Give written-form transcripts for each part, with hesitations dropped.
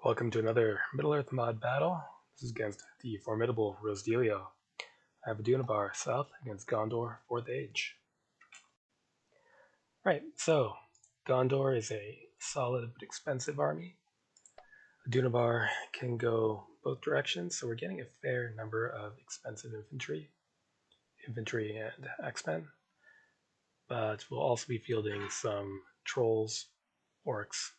Welcome to another Middle-earth mod battle. This is against the formidable Rosedelio. I have Adunabar south against Gondor, 4th Age. Right, so Gondor is a solid but expensive army. Adunabar can go both directions, so we're getting a fair number of expensive infantry and axemen. But we'll also be fielding some trolls, orcs,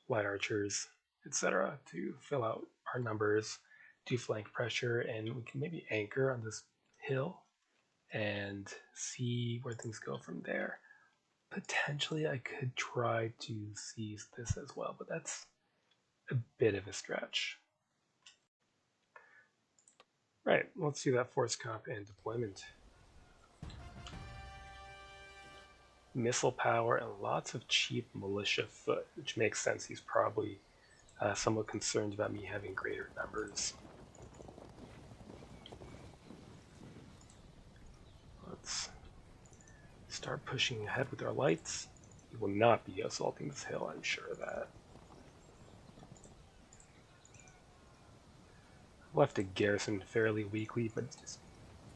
light archers, etc. to fill out our numbers, do flank pressure, and we can maybe anchor on this hill and see where things go from there. Potentially I could try to seize this as well, but that's a bit of a stretch. Right, let's do that force comp and deployment. Missile power and lots of cheap militia foot, which makes sense. He's probably somewhat concerned about me having greater numbers. Let's start pushing ahead with our lights. He will not be assaulting this hill, I'm sure of that. I've left a garrison fairly weakly, but it's just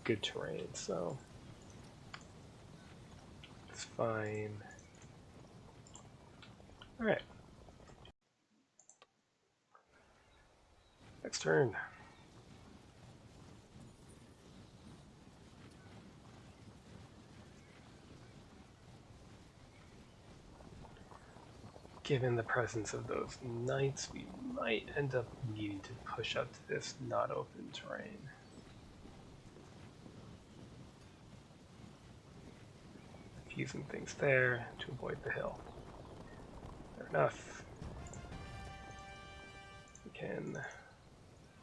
good terrain, so it's fine. Alright. Next turn. Given the presence of those knights, we might end up needing to push up to this not open terrain. Fusing things there to avoid the hill. Fair enough. We can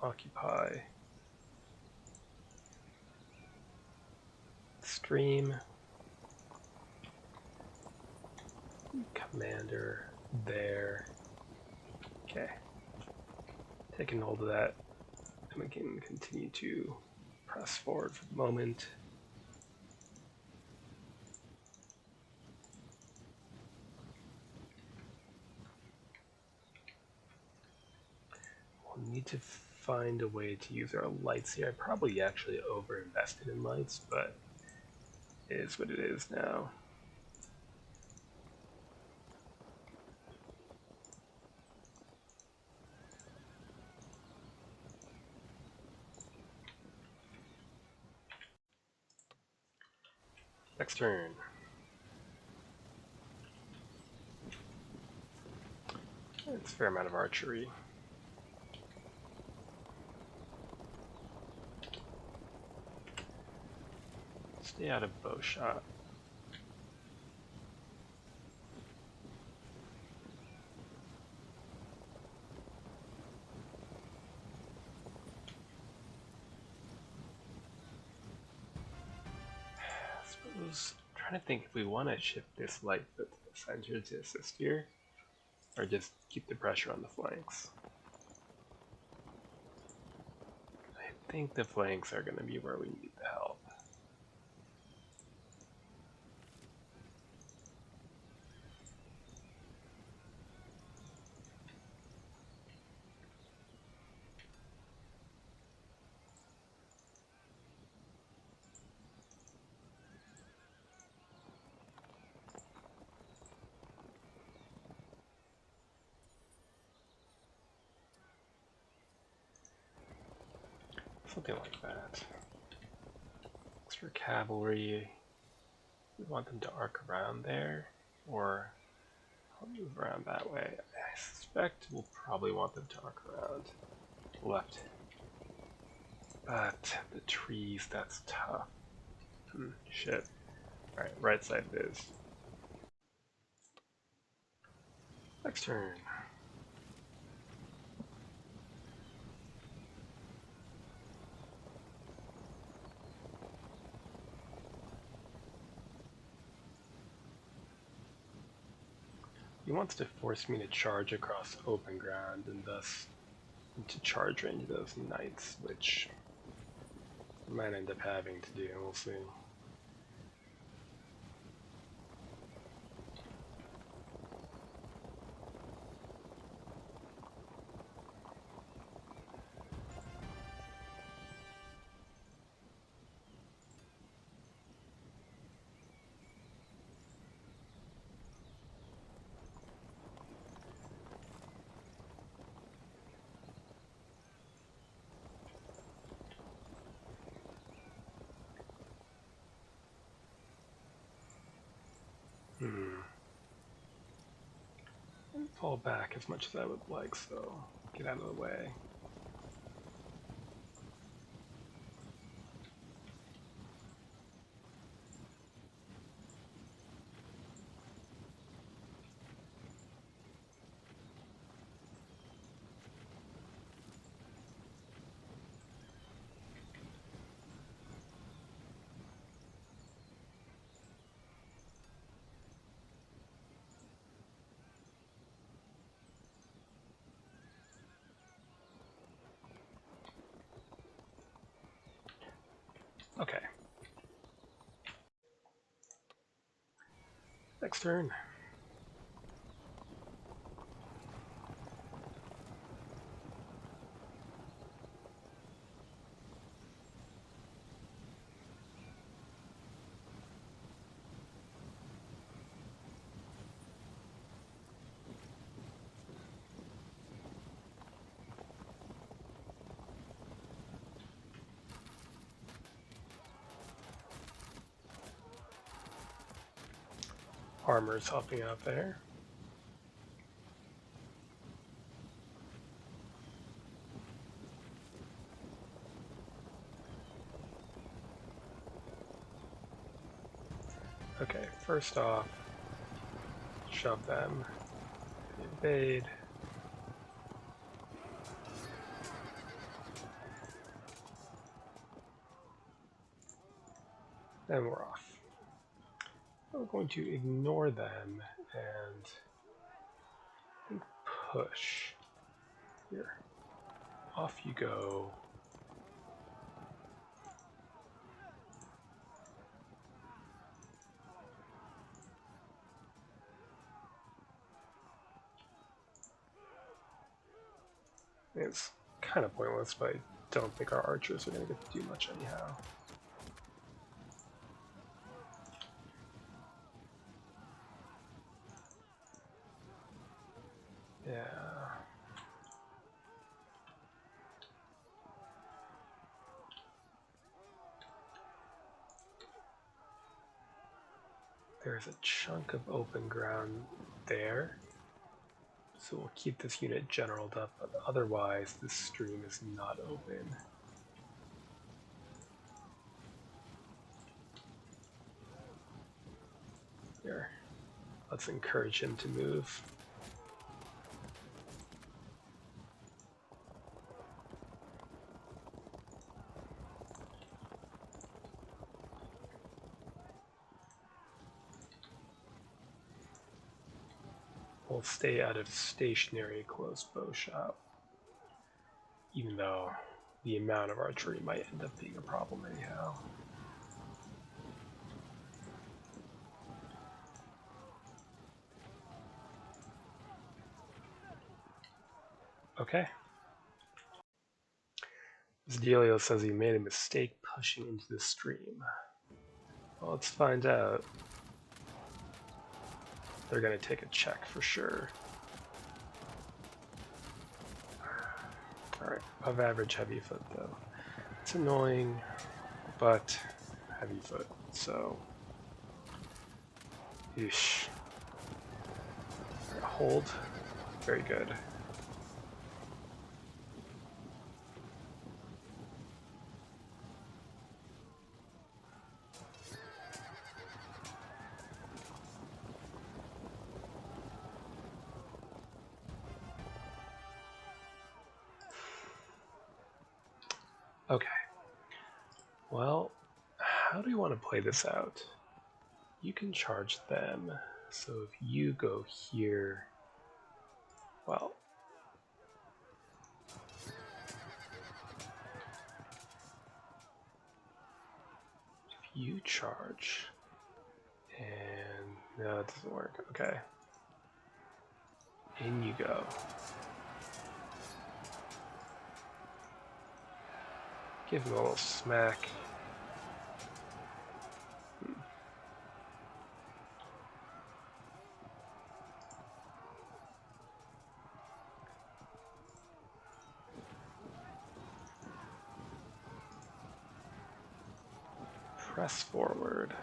occupy the stream. Commander there. Okay. Taking hold of that, and we can continue to press forward for the moment. We'll need to find a way to use our lights here. I probably actually over-invested in lights, but it is what it is now. Next turn. It's a fair amount of archery. Stay out of bow shot. I suppose I'm trying to think if we want to shift this light foot to the center to assist here, or just keep the pressure on the flanks. I think the flanks are going to be where we need the help. Something like that. Extra cavalry. We want them to arc around there, or I'll move around that way. I suspect we'll probably want them to arc around left. But the trees, that's tough. Shit. Alright, right side it is. Next turn. He wants to force me to charge across open ground and thus into charge range of those knights, which I might end up having to do, we'll see. fall back as much as I would like, so get out of the way. Okay. Next turn. Armor's helping out there. Okay, first off, shove them. Invade. And we're off. We're going to ignore them and push. Here. Off you go. It's kind of pointless, but I don't think our archers are going to get to do much anyhow. Yeah. There's a chunk of open ground there. So we'll keep this unit generaled up, but otherwise this stream is not open. Here, let's encourage him to move. We'll stay out of stationary close bow shot, even though the amount of archery might end up being a problem anyhow. Okay. Rosedelio says he made a mistake pushing into the stream. Well, let's find out. They're going to take a check for sure. Alright, above average heavy foot though. It's annoying, but heavy foot, so. Yeesh. Hold. Very good. Okay. Well, how do you want to play this out? You can charge them. So if you go here, well, if you charge, and no, it doesn't work. Okay. In you go. Give him a little smack. Press forward.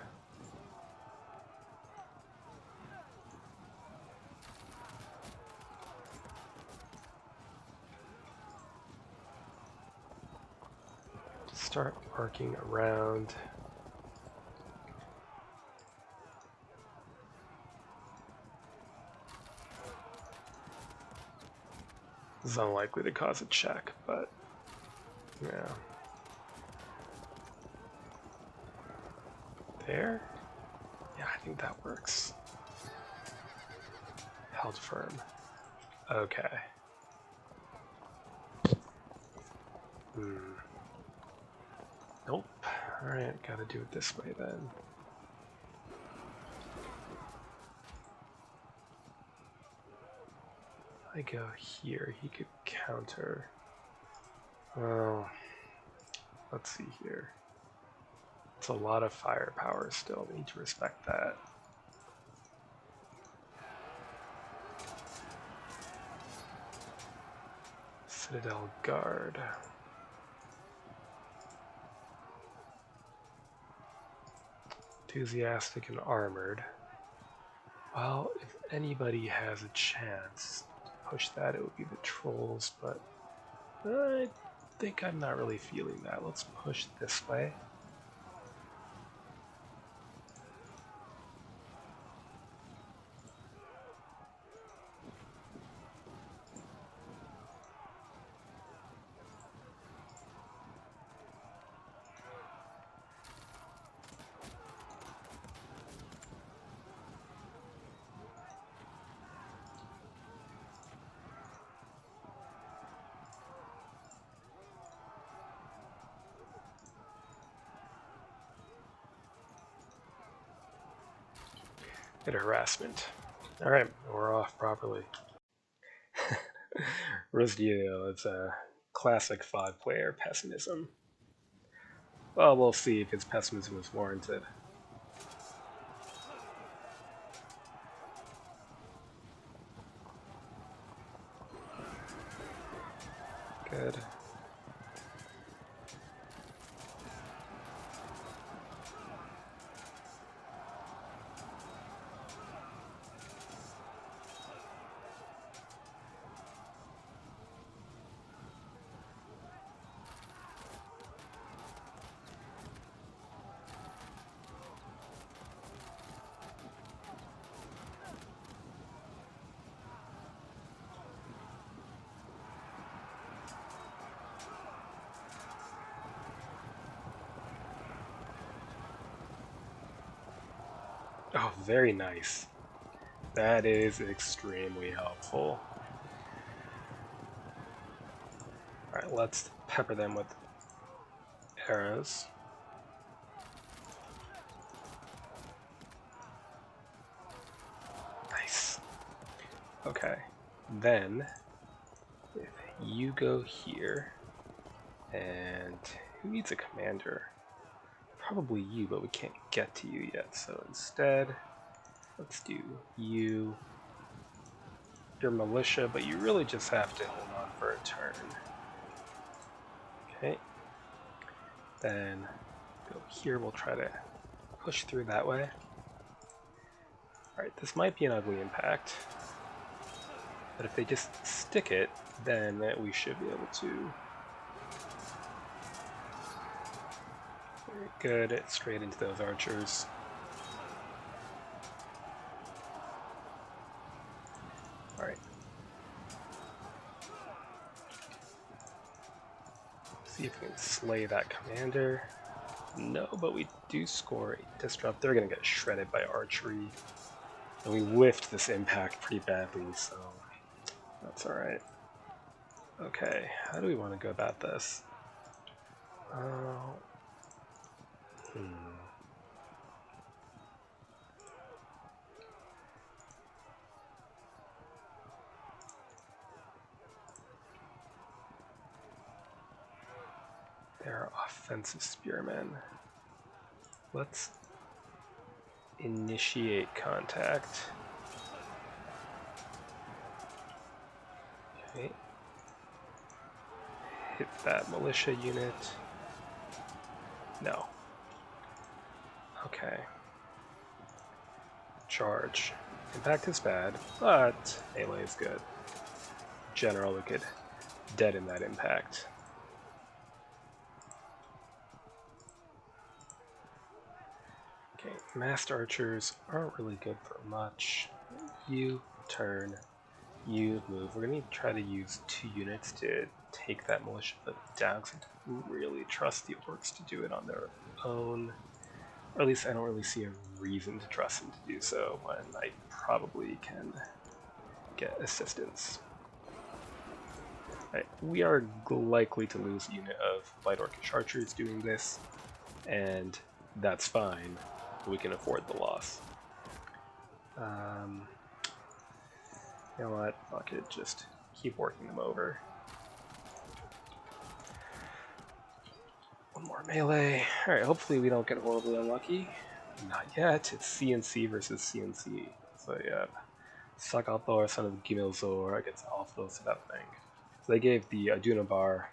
start working around. This is unlikely to cause a check, but yeah. There? Yeah, I think that works. Held firm. Okay. Nope. Alright, gotta do it this way then. I go here, he could counter. Well, let's see here. It's a lot of firepower still, we need to respect that. Citadel Guard. Enthusiastic and armored. Well, if anybody has a chance to push that, it would be the trolls, but I think I'm not really feeling that. Let's push this way. Good harassment. Alright, we're off properly. Rosedelio is a classic 5-player pessimism. Well, we'll see if his pessimism is warranted. Good. Oh, very nice. That is extremely helpful. Alright, let's pepper them with arrows. Nice. Okay, then if you go here, and who needs a commander? Probably you, but we can't get to you yet, so instead, let's do you. You're militia, but you really just have to hold on for a turn. Okay. Then go here, we'll try to push through that way. Alright, this might be an ugly impact, but if they just stick it, then we should be able to. Very good, straight into those archers. Alright. See if we can slay that commander. No, but we do score a disrupt. They're going to get shredded by archery. And we whiffed this impact pretty badly, so that's alright. Okay, how do we want to go about this? They're offensive spearmen. Let's initiate contact. Okay. Hit that militia unit. No. Okay. Charge. Impact is bad, but melee is good. General, we could deaden that impact. Massed archers aren't really good for much. You turn, you move. We're going to try to use 2 units to take that militia down, because I don't really trust the orcs to do it on their own. Or at least I don't really see a reason to trust them to do so when I probably can get assistance. Right, we are likely to lose a unit of light orcish archers doing this, and that's fine. We can afford the loss. You know what? Fuck it. Just keep working them over. One more melee. Alright, hopefully we don't get horribly unlucky. Not yet. It's CNC versus CNC. So yeah. Sakalthor, son of Gimilzor, against Alphos, that thing. So they gave the Adunabar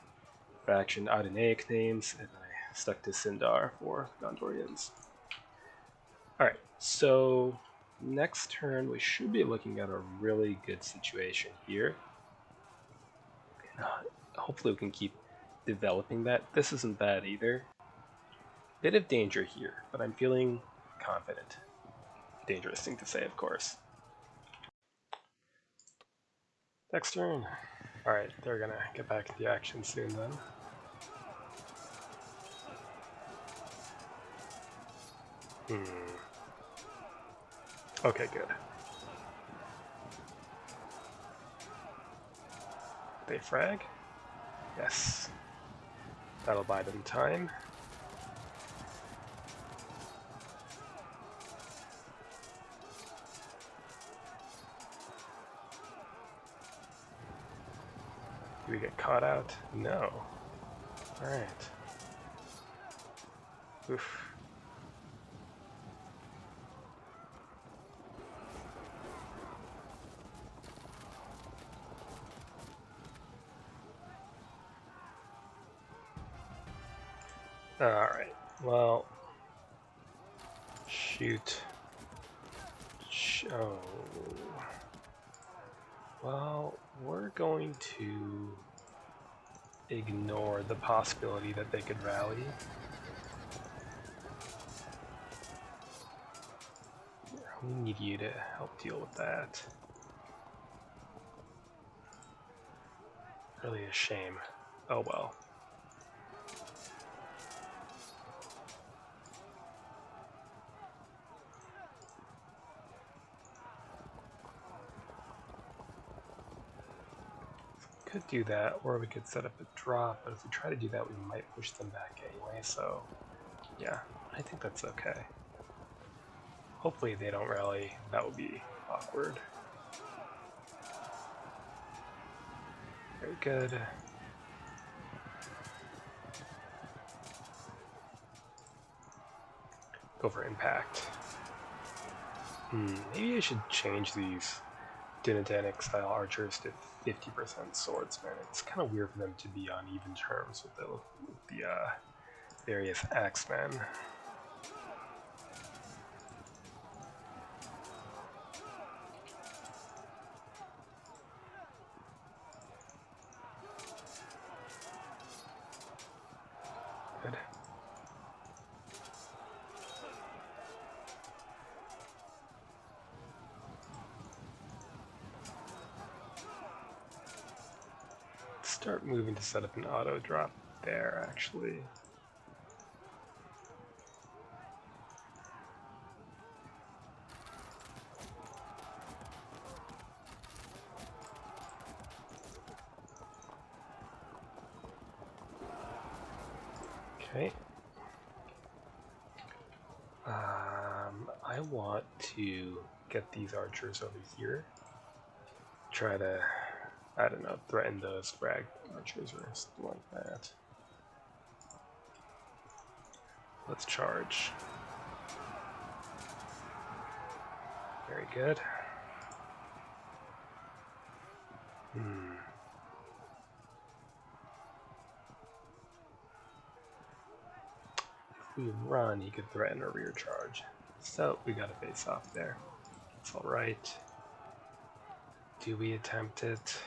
faction Adunaic names, and I stuck to Sindar for Gondorians. Alright, so next turn we should be looking at a really good situation here. Hopefully we can keep developing that. This isn't bad either. Bit of danger here, but I'm feeling confident. Dangerous thing to say, of course. Next turn. Alright, they're gonna get back into action soon then. Okay, good. They frag? Yes. That'll buy them time. Do we get caught out? No. Alright. Oof. Alright, well, shoot. Oh. Well, we're going to ignore the possibility that they could rally. We need you to help deal with that. Really a shame. Oh well. Could do that, or we could set up a drop, but if we try to do that we might push them back anyway, so yeah, I think that's okay. Hopefully they don't rally, that would be awkward. Very good. Go for impact. Maybe I should change these Dynadenic style archers to 50% swordsmen. It's kind of weird for them to be on even terms with the various axemen. Good. Start moving to set up an auto drop there, actually. Okay. I want to get these archers over here. Try to, I don't know, threaten those frag archers or something like that. Let's charge. Very good. If we run, he could threaten a rear charge. So we got a face off there. It's alright. Do we attempt it?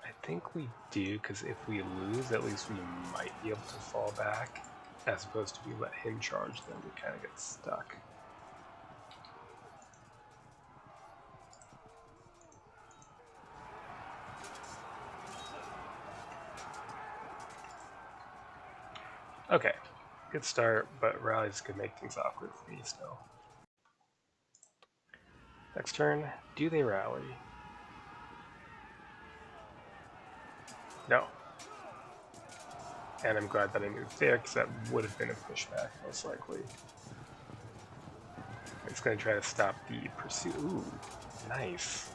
I think we do, because if we lose, at least we might be able to fall back. as opposed to we let him charge, then we kind of get stuck. Okay, good start, but rallies could make things awkward for me still. Next turn, do they rally? No. And I'm glad that I moved there, because that would have been a pushback, most likely. It's going to try to stop the pursuit. Ooh, nice.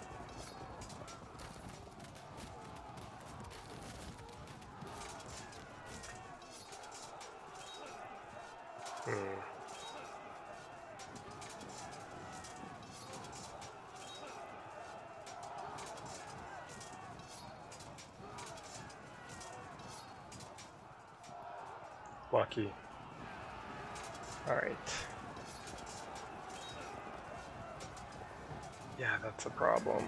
Lucky. Alright. Yeah, that's a problem.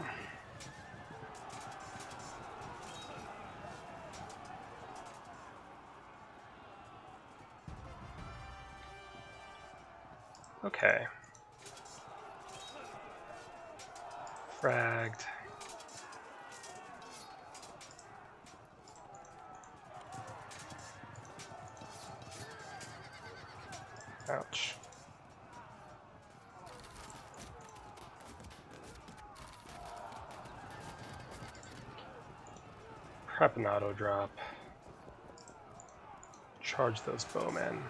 Okay. Fragged. Ouch. Prep an auto drop. Charge those bowmen.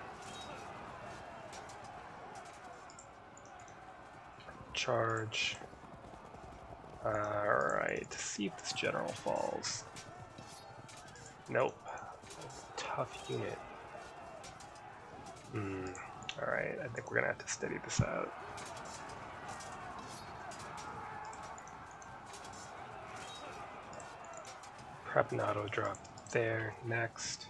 Charge. Alright, see if this general falls. Nope. Tough unit. Alright, I think we're gonna have to steady this out. Prep an auto drop there. Next.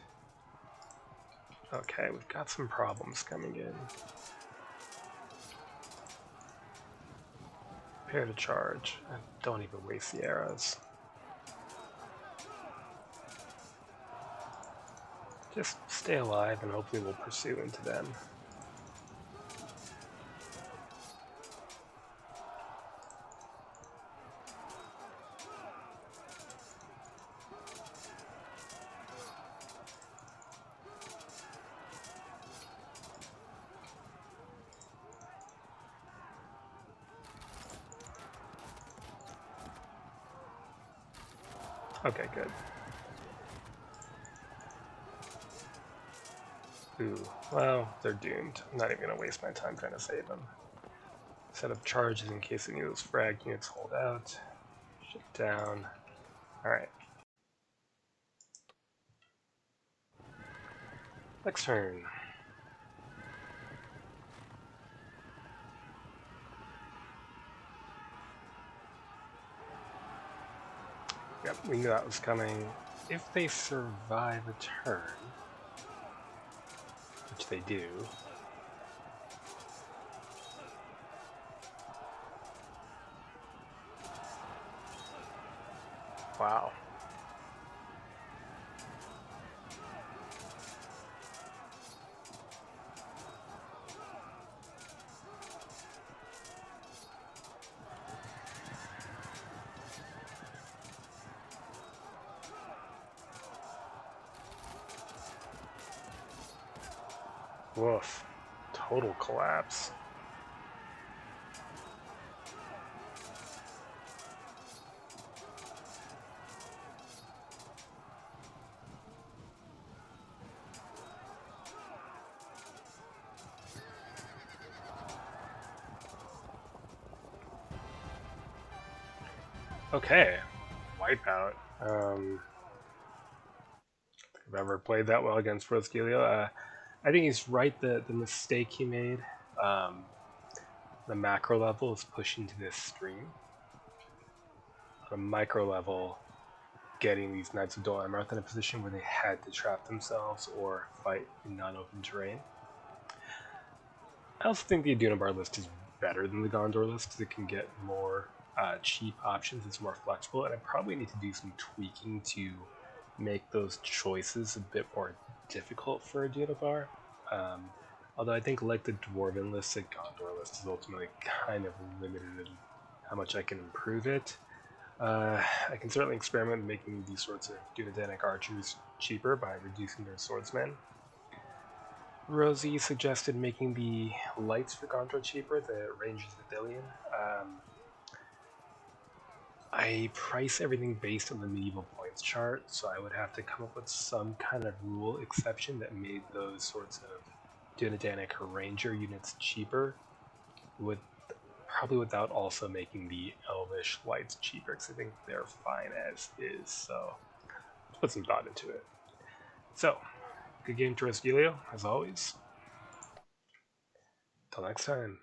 Okay, we've got some problems coming in. Prepare to charge. Don't even waste the arrows. Just stay alive and hopefully we'll pursue into them. Okay, good. Ooh, well, they're doomed. I'm not even going to waste my time trying to save them. Set up charges in case any of those frag units hold out. Shut down. Alright. Next turn. Yep, we knew that was coming. If they survive a turn, which they do, wow. Woof. Total collapse. Okay. Wipeout. I've ever played that well against Rosedelio. I think he's right. The mistake he made, the macro level, is pushing to this stream. On a micro level, getting these Knights of Dol Amroth in a position where they had to trap themselves or fight in non-open terrain. I also think the Adunabar list is better than the Gondor list because it can get more cheap options. It's more flexible, and I probably need to do some tweaking to make those choices a bit more difficult for Adunabar. Although I think like the Dwarven list, the Gondor list is ultimately kind of limited in how much I can improve it. I can certainly experiment making these sorts of Dunedainic archers cheaper by reducing their swordsmen. Rosie suggested making the lights for Gondor cheaper, the Rangers Vidillion. I price everything based on the medieval points chart, so I would have to come up with some kind of rule exception that made those sorts of Dunedainic Ranger units cheaper, with probably without also making the Elvish lights cheaper, because I think they're fine as is. So let's put some thought into it. So, good game to Rosedelio, as always. Till next time.